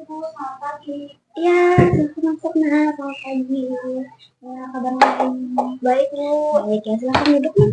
Iya, silahkan masuk nah, selamat pagi. Ya, kabarnya baik. Baik, Bu. Baik ya, silahkan duduk nih.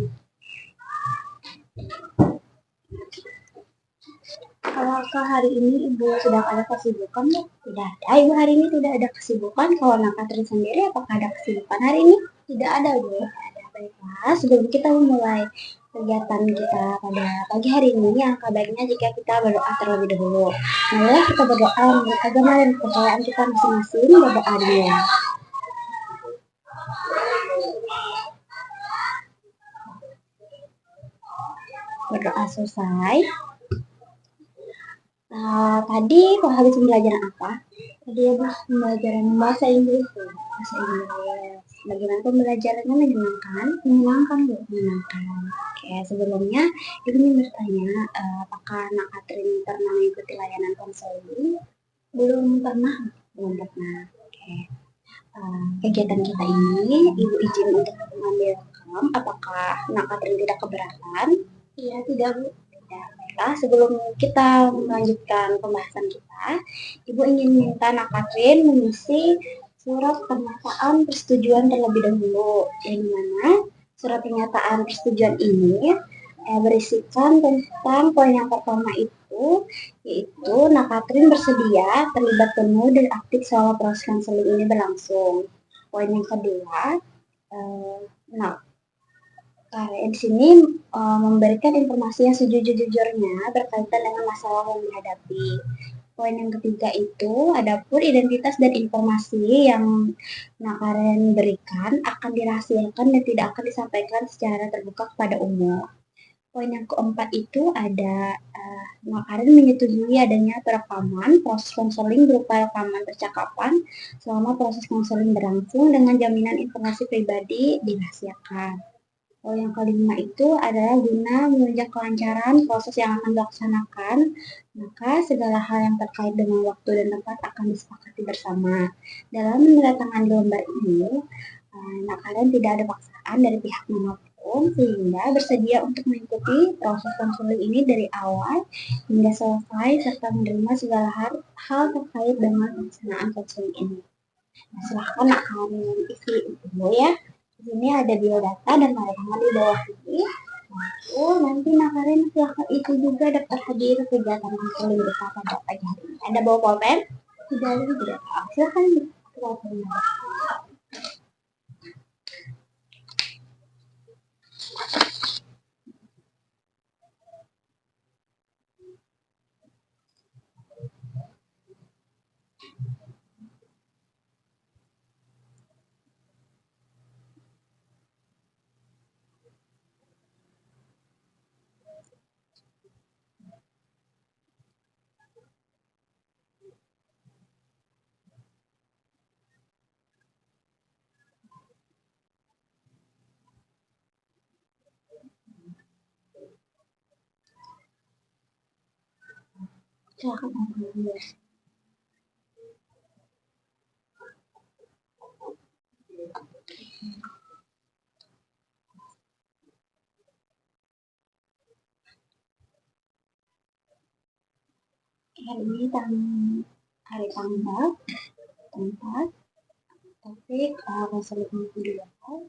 Kalau hari ini Ibu sedang ada kesibukan, Bu? Tidak ada, Ibu hari ini tidak ada kesibukan. Kalau Nak Katrin sendiri, apakah ada kesibukan hari ini? Tidak ada, Bu. Tidak ada, baiklah. Sebelum kita memulai kegiatan kita pada pagi hari ini, yang baiknya jika kita berdoa terlebih dahulu. Marilah kita berdoa menurut agama dan kepercayaan kita masing-masing. Berdoa dulu ya. Berdoa selesai. Tadi kok habis pembelajaran apa? Tadi habis pembelajaran bahasa Inggris. Bahasa Inggris. Bagaimana pembelajarannya, menyenangkan? Menyenangkan, Bu. Menyenangkan. Oke, sebelumnya Ibu ingin bertanya, apakah Nak Katrin pernah mengikuti layanan konseling? Belum pernah. Belum pernah. Oke. Kegiatan kita ini, Ibu izin untuk mengambil rekam. Apakah Nak Katrin tidak keberatan? Iya, tidak, Bu. Nah, sebelum kita melanjutkan pembahasan kita, Ibu ingin minta Nak Katrin mengisi surat pernyataan persetujuan terlebih dahulu, yang mana surat pernyataan persetujuan ini berisikan tentang poin yang pertama itu, yaitu Nak Katrin bersedia terlibat penuh dan aktif selama proses konseling ini berlangsung. Poin yang kedua, di sini memberikan informasi yang sejujur-jujurnya berkaitan dengan masalah yang dihadapi. Poin yang ketiga itu, adapun identitas dan informasi yang Nak Karen berikan akan dirahasiakan dan tidak akan disampaikan secara terbuka kepada umum. Poin yang keempat itu ada Nak Karen menyetujui adanya perekaman proses konseling berupa rekaman percakapan selama proses konseling berlangsung dengan jaminan informasi pribadi dirahasiakan. Yang kelima itu adalah guna menunjang kelancaran proses yang akan dilaksanakan, maka segala hal yang terkait dengan waktu dan tempat akan disepakati bersama. Dalam menandatangani lembar ini, Nak kalian tidak ada paksaan dari pihak manapun, sehingga bersedia untuk mengikuti proses konseling ini dari awal hingga selesai, serta menerima segala hal terkait dengan pelaksanaan konseling ini. Nah, silahkan Nak kalian isi dulu ya. Di sini ada biodata dan tanda tangan di bawah ini. Nanti Nak Karin silahkan isi juga daftar hadir kegiatan konseling kita pada pagi hari ini. Ada bawa pulpen? Tidak ada tidak. Silahkan pulpen. Silahkan dulu. Hari ini hari tanggal, tempat, topik, konseling individual.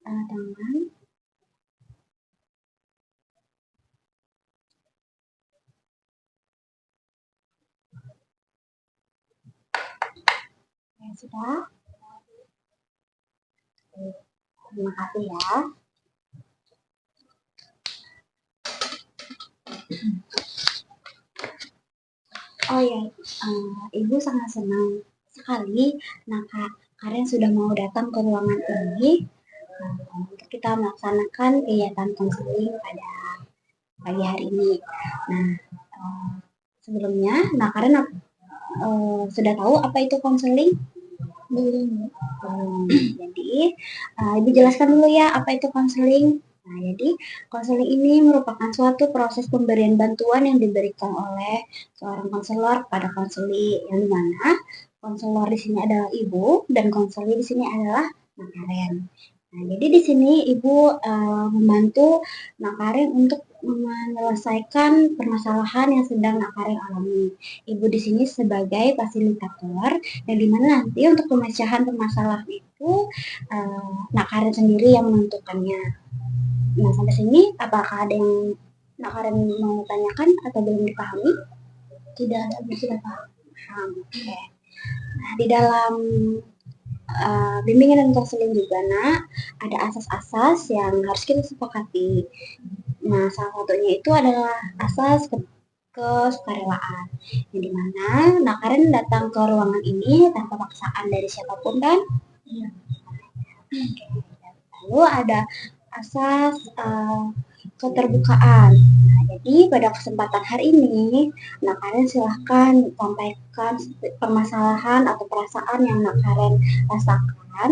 Tangan, ya sudah. Terima kasih ya. Oh ya, Ibu sangat senang sekali Nak Karen sudah mau datang ke ruangan ini untuk kita melaksanakan kegiatan konseling pada pagi hari ini. Nah, sebelumnya Nak Karen sudah tahu apa itu konseling? Belum. Jadi, Ibu jelaskan dulu ya apa itu konseling. Nah, jadi konseling ini merupakan suatu proses pemberian bantuan yang diberikan oleh seorang konselor pada konseli, yang dimana konselor di sini adalah ibu dan konseli di sini adalah Nak Karen. Nah, jadi di sini ibu membantu Nak Karen untuk menyelesaikan permasalahan yang sedang Nak Karen alami. Ibu di sini sebagai fasilitator, yang dimana nanti untuk pemecahan permasalahan itu Nak Karen sendiri yang menentukannya. Nah, sampai sini apakah ada yang Nak Karen mau tanyakan atau belum dipahami? Tidak ada, sudah paham. Oke. Nah, di dalam bimbingan dan konseling juga, Nak, ada asas-asas yang harus kita sepakati. Nah, salah satunya itu adalah asas kesukarelaan, yang dimana Nak Karen datang ke ruangan ini tanpa paksaan dari siapapun kan? Iya. Lalu ada asas keterbukaan. Nah, jadi pada kesempatan hari ini, Nak Karen silahkan sampaikan permasalahan atau perasaan yang Nak Karen rasakan.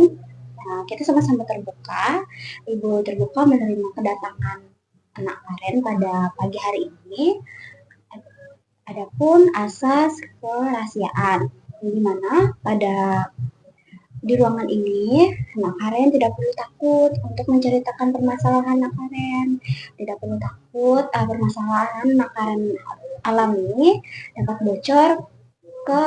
Nah, kita sama-sama terbuka. Ibu terbuka menerima kedatangan Nak Karen pada pagi hari ini. Adapun asas kerahasiaan, di mana pada di ruangan ini, Nak Karen tidak perlu takut untuk menceritakan permasalahan Nak Karen. Tidak perlu takut permasalahan Nak Karen alami dapat bocor ke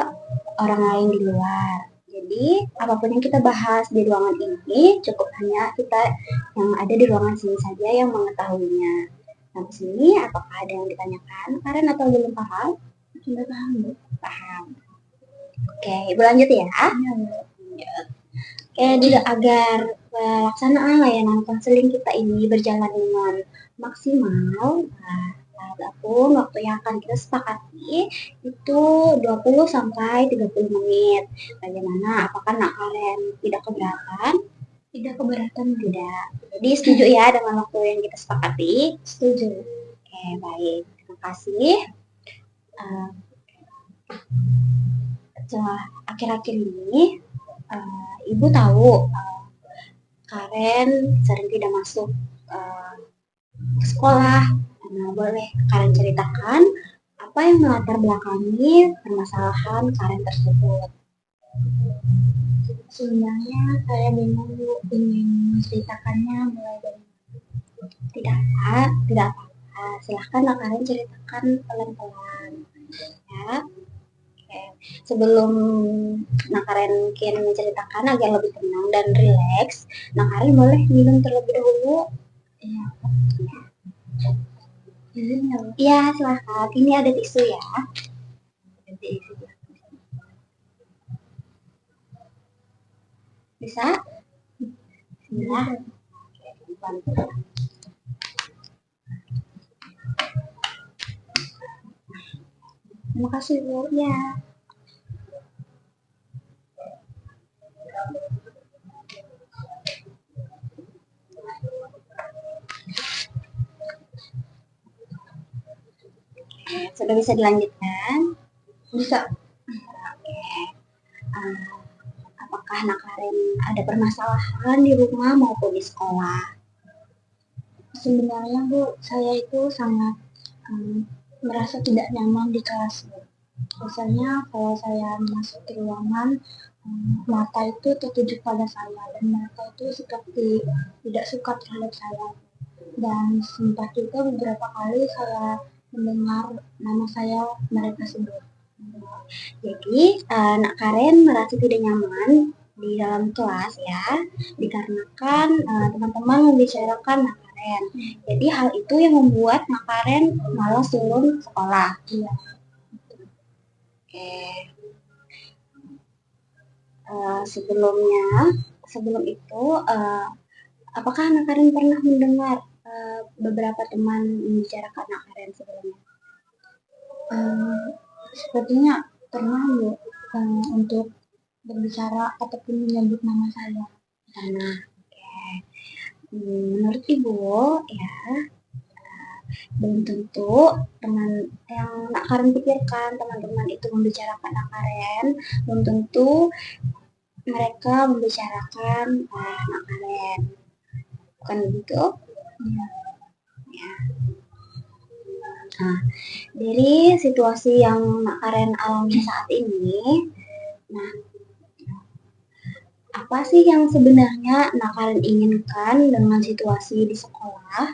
orang lain di luar. Jadi, apapun yang kita bahas di ruangan ini, cukup hanya kita yang ada di ruangan sini saja yang mengetahuinya. Sampai sini, apakah ada yang ditanyakan Karen atau belum paham? Sudah paham, Bu. Paham. Oke, Ibu lanjut ya. Oke, agar pelaksanaan layanan konseling kita ini berjalan dengan maksimal, adapun waktu yang akan kita sepakati itu 20 sampai 30 menit. Bagaimana? Apakah Nak Karen tidak keberatan? Tidak keberatan, tidak. Jadi setuju ya dengan waktu yang kita sepakati? Setuju. Oke, baik. Terima kasih. Setelah akhir-akhir ini, Ibu tahu Karen sering tidak masuk ke sekolah. Nah, boleh Karen ceritakan apa yang melatar belakangi permasalahan Karen tersebut? Sebenarnya saya bingung, Bu, ingin menceritakannya mulai dari tidak apa-apa. Silahkan Karen ceritakan pelan-pelan ya. Sebelum Nak Karen mungkin menceritakan agar lebih tenang dan rileks, Nak Karen boleh minum terlebih dahulu. Iya, silahkan. Ini ada tisu ya. Bisa? Ya. Terima kasih, Bu. Ya. Sudah bisa dilanjutkan? Bisa. Oke. Apakah Nak Karen ada permasalahan di rumah maupun di sekolah? Sebenarnya, Bu, saya itu sangat merasa tidak nyaman di kelas. Biasanya kalau saya masuk ke ruangan, mata itu tertuju pada saya dan mereka itu seperti tidak suka terhadap saya. Dan sempat juga beberapa kali saya mendengar nama saya mereka sebut. Jadi, Nak Karen merasa tidak nyaman di dalam kelas ya, dikarenakan teman-teman membicarakan Nak Karen. Jadi hal itu yang membuat Nak Karen malas turun sekolah. Iya. Oke. Sebelum itu, apakah Nak Karen pernah mendengar beberapa teman membicarakan Nak Karen sebelumnya? Sepertinya pernah, Bu, untuk berbicara ataupun menyebut nama saya. Karena, menurut Ibu ya, belum tentu teman yang Nak Karen pikirkan teman-teman itu membicarakan Nak Karen, belum tentu mereka membicarakan Nak Karen, bukan begitu? Ya. Nah, dari situasi yang Nak Karen alami saat ini, nah, apa sih yang sebenarnya Nak Karen inginkan dengan situasi di sekolah?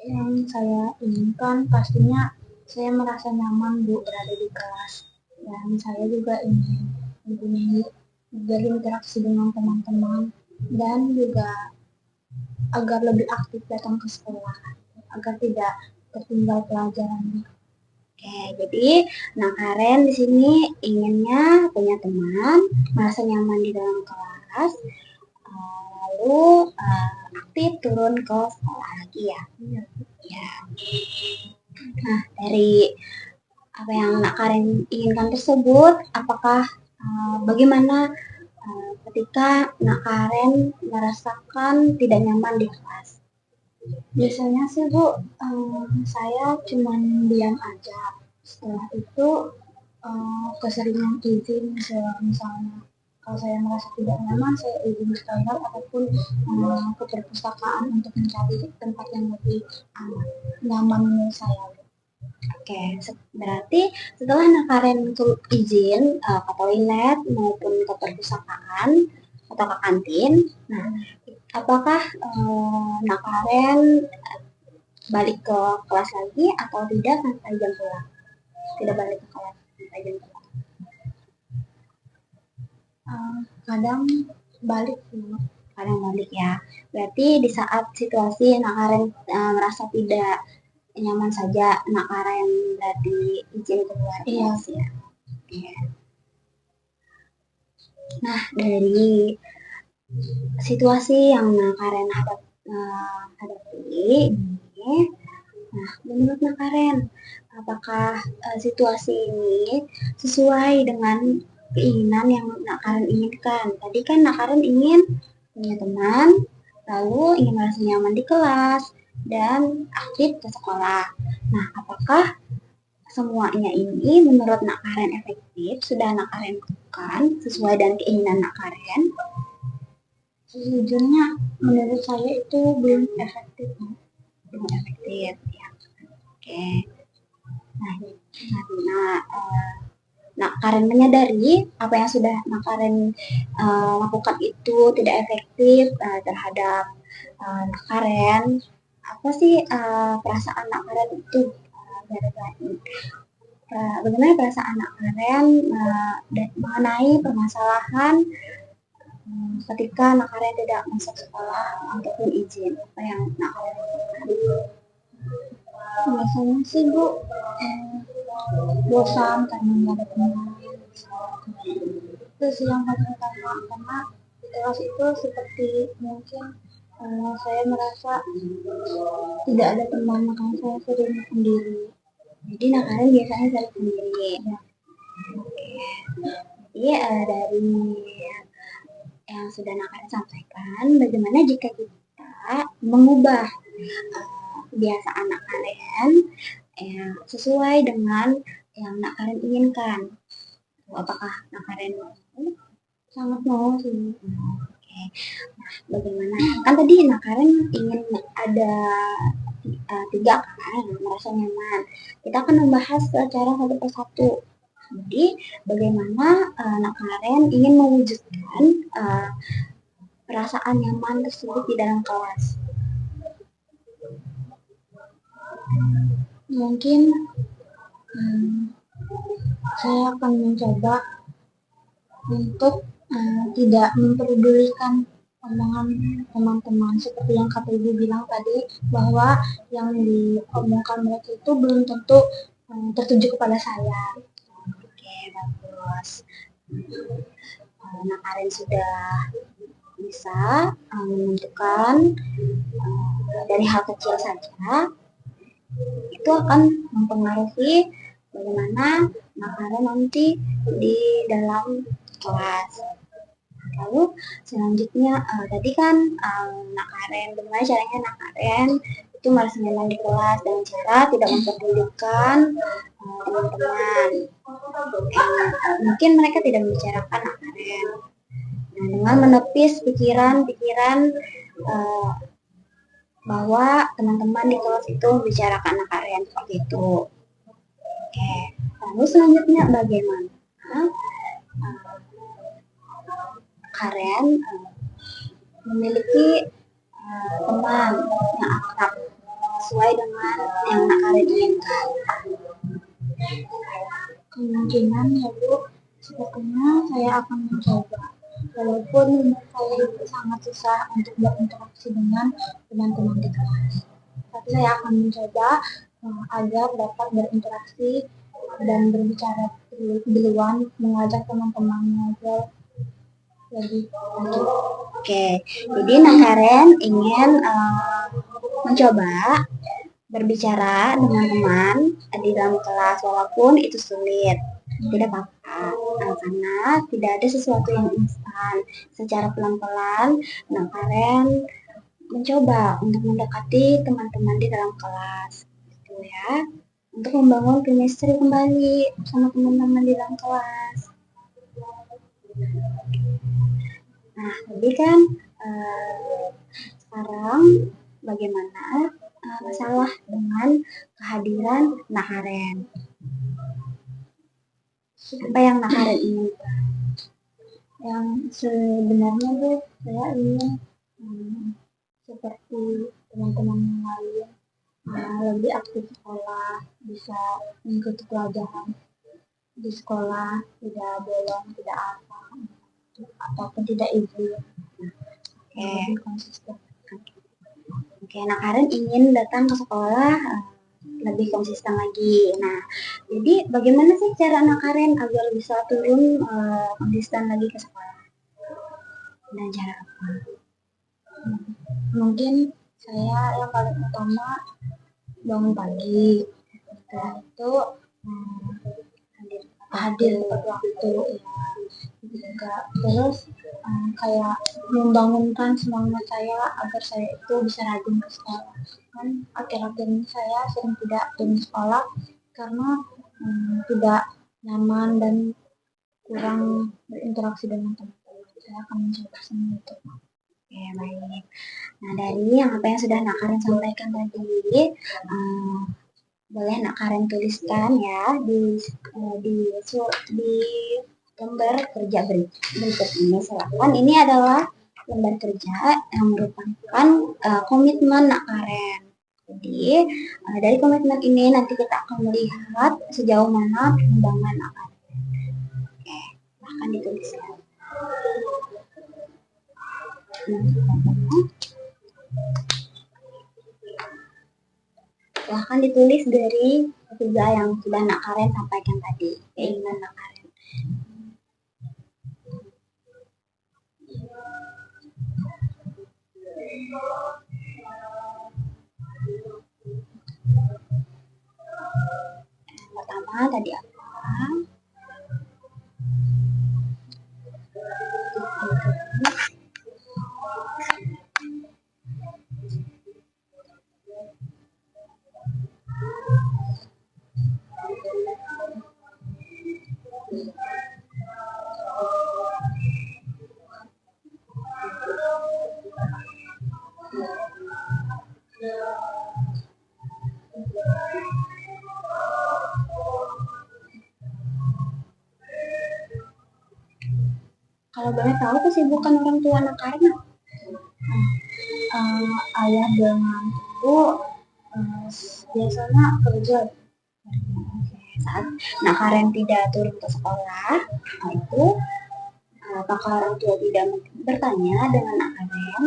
Yang saya inginkan pastinya saya merasa nyaman Bu berada di kelas, dan saya juga ingin mempunyai berinteraksi dengan teman-teman, dan juga agar lebih aktif datang ke sekolah agar tidak tertinggal pelajarannya. Oke, jadi Nak Karen di sini inginnya punya teman, merasa nyaman di dalam kelas, lalu aktif turun ke sekolah lagi ya. Ya. Nah, dari apa yang Nak Karen inginkan tersebut, apakah bagaimana ketika Nak Karen merasakan tidak nyaman di kelas? Biasanya sih Bu, saya cuman diam aja. Setelah itu keseringan izin, misalnya kalau saya merasa tidak nyaman, saya izin ke toilet ataupun ke perpustakaan untuk mencari tempat yang lebih nyaman menurut saya. Oke, berarti setelah Nak Karen izin ke toilet maupun ke perpustakaan atau ke kantin, nah apakah Nak Karen balik ke kelas lagi atau tidak sampai jam pulang? Tidak balik ke kelas sampai jam pulang. Kadang balik Kadang balik ya. Berarti di saat situasi Nak Karen merasa tidak nyaman saja, Nak Karen berarti izin keluar kelas ya. Oke. Nah, dari situasi yang Nak Karen hadapi ini, nah menurut Nak Karen, apakah situasi ini sesuai dengan keinginan yang Nak Karen inginkan? Tadi kan Nak Karen ingin punya teman, lalu ingin merasa nyaman di kelas, dan aktif ke sekolah. Nah, apakah semuanya ini menurut Nak Karen efektif? Sudah Nak Karen lakukan sesuai dengan keinginan Nak Karen? Sejujurnya menurut saya itu belum efektif. Belum efektif ya. Oke. Nah, karena Nak Karen menyadari apa yang sudah Nak Karen lakukan itu tidak efektif terhadap Nak Karen. Apa sih perasaan Nak Karen itu? Bagaimana perasaan Nak Karen mengenai permasalahan ketika Nak Karen tidak masuk sekolah ataupun izin? Apa yang Nak Karen lakukan? Biasanya sih Bu, bosan karena nggak ada teman. Itu sih yang paling utama, karena di kelas itu seperti mungkin saya merasa tidak ada teman, makanya saya sering sendiri. Jadi Nak Karen biasanya sering sendiri. Ya. Jadi dari yang sudah Nak Karen sampaikan, bagaimana jika kita mengubah kebiasaan Nak Karen sesuai dengan yang Nak Karen inginkan? Apakah Nak Karen Sangat mau sih. Oke. Nah, bagaimana? Kan tadi Nak Karen ingin ada 3 kan, merasa nyaman. Kita akan membahas secara satu persatu. Jadi, bagaimana Nak Karen ingin mewujudkan perasaan nyaman tersebut di dalam kelas? Mungkin saya akan mencoba untuk tidak memperdulikan omongan teman-teman, seperti yang kata Ibu bilang tadi, bahwa yang diomongkan mereka itu belum tentu tertuju kepada saya. Oke, bagus. Nak Karen sudah bisa menentukan dari hal kecil saja, itu akan mempengaruhi bagaimana Nak Karen nanti di dalam kelas. Lalu selanjutnya tadi kan Nak Karen, bagaimana caranya Nak Karen itu merasa nyaman di kelas dengan cara tidak memperdulikan teman-teman. Mungkin mereka tidak membicarakan Nak Karen. Nah, dengan menepis pikiran-pikiran bahwa teman-teman di kelas itu membicarakan anak kalian seperti itu. Oke, lalu selanjutnya bagaimana kalian memiliki teman yang akrab sesuai dengan yang anak kalian inginkan. Kemungkinan ya Bu, sepertinya saya akan mencoba. Walaupun saya itu sangat susah untuk berinteraksi dengan teman-teman di kelas. Tapi saya akan mencoba agar dapat berinteraksi dan berbicara duluan, mengajak teman-teman ngobrol lebih lanjut. Oke, jadi Nak Karen ingin mencoba berbicara dengan teman di dalam kelas walaupun itu sulit. Tidak apa-apa, karena tidak ada sesuatu yang instan. Secara pelan-pelan, Nak Karen mencoba untuk mendekati teman-teman di dalam kelas, gitu ya, untuk membangun chemistry kembali sama teman-teman di dalam kelas. Nah, jadi kan sekarang bagaimana masalah dengan kehadiran Nak Karen? Apa yang Nak Karen inginkan? Yang sebenarnya Bu, saya ingin seperti teman-teman yang lain lebih aktif sekolah, bisa mengikuti pelajaran di sekolah, tidak bolong, tidak apa, ataupun tidak izin. Lebih konsisten. Oke, Nak Karen ingin datang ke sekolah lebih konsisten lagi. Nah, jadi bagaimana sih cara Nak Karen agar bisa turun konsisten lagi ke sekolah? Dan cara apa? Mungkin saya yang paling utama bangun pagi, setelah itu hadir tepat waktu ya juga, terus kayak membangunkan semangat saya agar saya itu bisa rajin ke sekolah. Kan akhir-akhir ini saya sering tidak pergi sekolah karena tidak nyaman dan kurang berinteraksi dengan teman-teman. Saya akan mencoba semua itu. Oke, baik. Nah, dari apa yang sudah Nak Karen sampaikan tadi, boleh Nak Karen tuliskan ya di lembar kerja berikut ini. Silakan. Ini adalah lembar kerja yang merupakan komitmen Nak Karen. Jadi dari komitmen ini nanti kita akan melihat sejauh mana perkembangan Nak Karen. Oke, silahkan dituliskan. Silahkan ditulis dari ketiga yang sudah Nak Karen sampaikan tadi, keinginan Nak Karen. Yang pertama tadi apa? Kalau boleh tahu kesibukan orang tua Nak Karen apa? Ayah dengan ibu biasanya kerja. Saat Nak Karen tidak turun ke sekolah, itu apakah orang tua tidak bertanya dengan Nak Karen?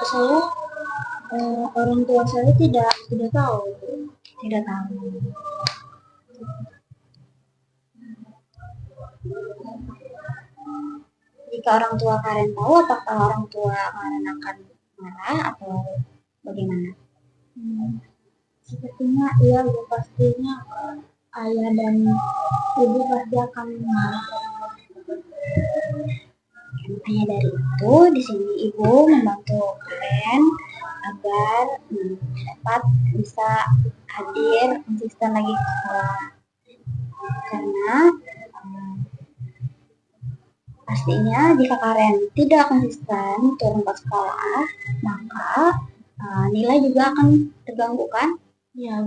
Saya orang tua saya tidak tahu. Tidak tahu. Jika orang tua Karen tahu, apakah orang tua Karen akan marah atau bagaimana? Sepertinya iya, pastinya ayah dan ibu pasti akan marah. Hanya dari itu, di sini ibu membantu Karen agar dapat bisa hadir konsisten lagi ke sekolah. Karena Pastinya jika Karen tidak konsisten turun ke sekolah, maka nilai juga akan terganggu kan? Iya.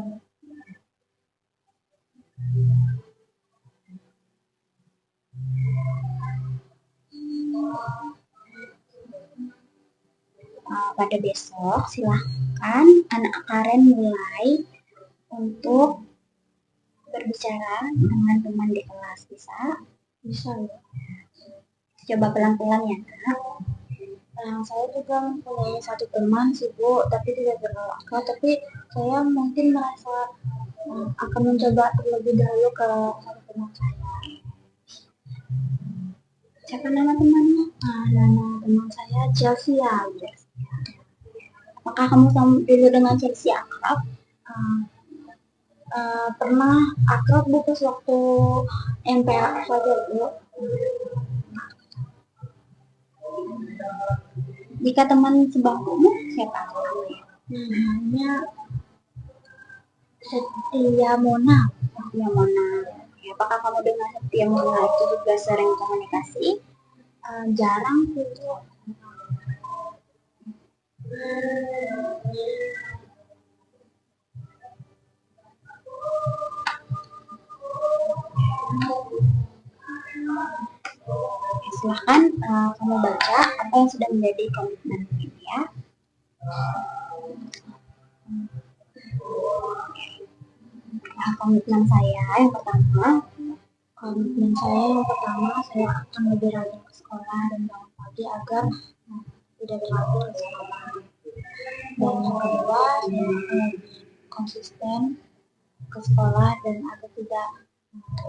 Pada besok silahkan anak Karen mulai untuk berbicara dengan teman di kelas. Bisa ya. Coba pelan-pelan ya Kak. Saya juga punya satu teman sih Bu, tapi tidak terlalu akrab, tapi saya mungkin merasa akan mencoba terlebih dahulu ke satu teman saya. Siapa nama temannya? Nama teman saya Chelsea ya. Apakah kamu dulu dengan Chelsea akrab? Pernah akrab Bu pas waktu MPA saja Bu. Jika teman sebangkumu siapa namanya? Namanya Setia Mona. Setia Mona. Apakah kamu dengan Setia Mona itu juga sering komunikasi? Jarang gitu. Silahkan kamu baca apa yang sudah menjadi komitmen ini ya. Komitmen saya yang pertama, saya akan lebih rajin ke sekolah dan bangun pagi agar tidak terlalu kesalahan. Dan yang kedua, saya akan lebih konsisten ke sekolah dan agar tidak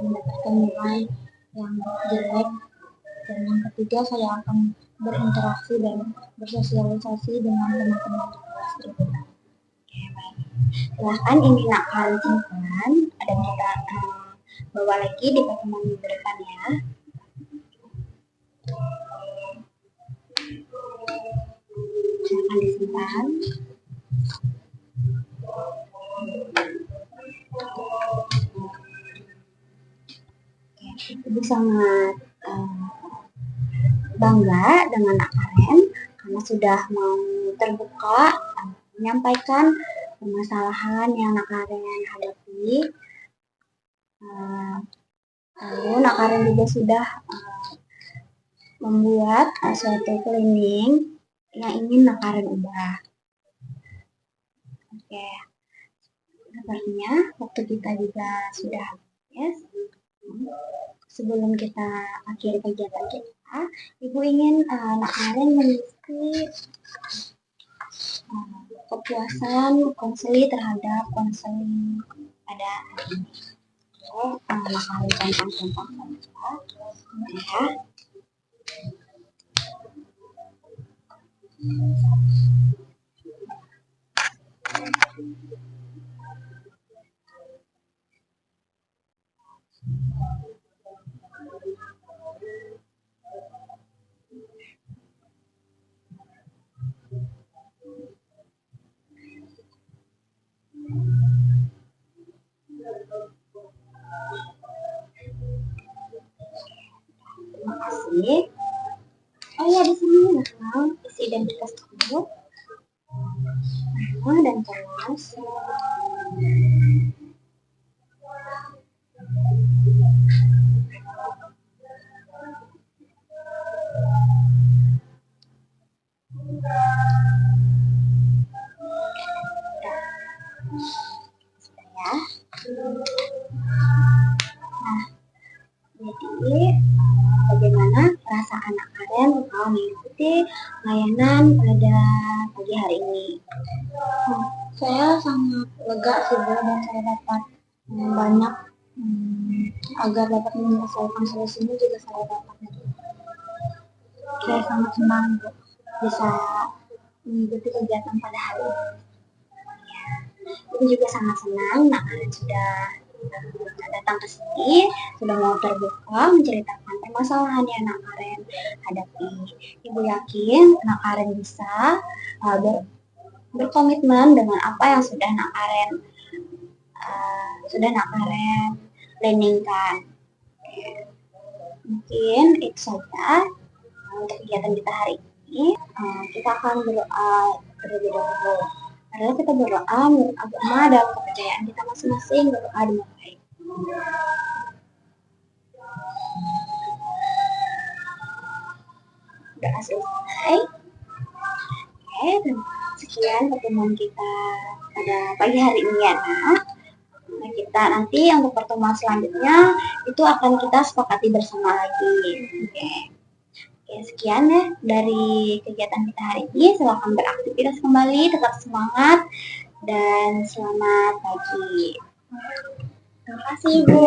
mendapatkan nilai yang jelek. Dan yang ketiga, saya akan berinteraksi dan bersosialisasi dengan teman-teman di kelas terdekat. Silahkan ini nak kalian simpan, ada kita bawa lagi di pertemuan minggu depan ya. Silahkan disimpan. Ibu sangat bangga dengan Nak Karen karena sudah mau terbuka menyampaikan permasalahan yang Nak Karen hadapi. Lalu Nak Karen juga sudah membuat suatu cleaning yang ingin Nak Karen ubah. Oke, sepertinya waktu kita juga sudah habis. Sebelum kita akhiri kegiatan kita, Ibu ingin Nak Karen mengisi kepuasan konseli terhadap konseling pada hari ini. Nak Karen contoh-contoh saja ya. Terima kasih. Oh ya, di sini isi identitas kamu, nama dan kelas. Ya. Nah, jadi bagaimana perasaan Nak Karen mengikuti layanan pada pagi hari ini? Saya sangat lega sih Bu, dan saya dapat banyak agar dapat menyelesaikan solusinya juga saya dapat. Saya sangat senang Bu bisa mengikuti kegiatan pada hari ini. Ibu juga sangat senang Nak Karen sudah datang ke sini, sudah mau terbuka menceritakan permasalahan yang Nak Karen hadapi. Ibu yakin Nak Karen bisa berkomitmen dengan apa yang sudah Nak Karen planningkan. Mungkin itu saja untuk kegiatan kita hari ini. Kita akan berdoa terlebih dahulu. Adalah kita berdoa menurut agama dan kepercayaan kita masing-masing, berdoa dengan baik. Doa selesai. Oke, dan sekian pertemuan kita pada pagi hari ini ya, Nak. Nah, kita nanti untuk pertemuan selanjutnya itu akan kita sepakati bersama lagi. Oke. Oke, sekian ya dari kegiatan kita hari ini. Silakan beraktivitas kembali, tetap semangat dan selamat pagi. Terima kasih, Bu.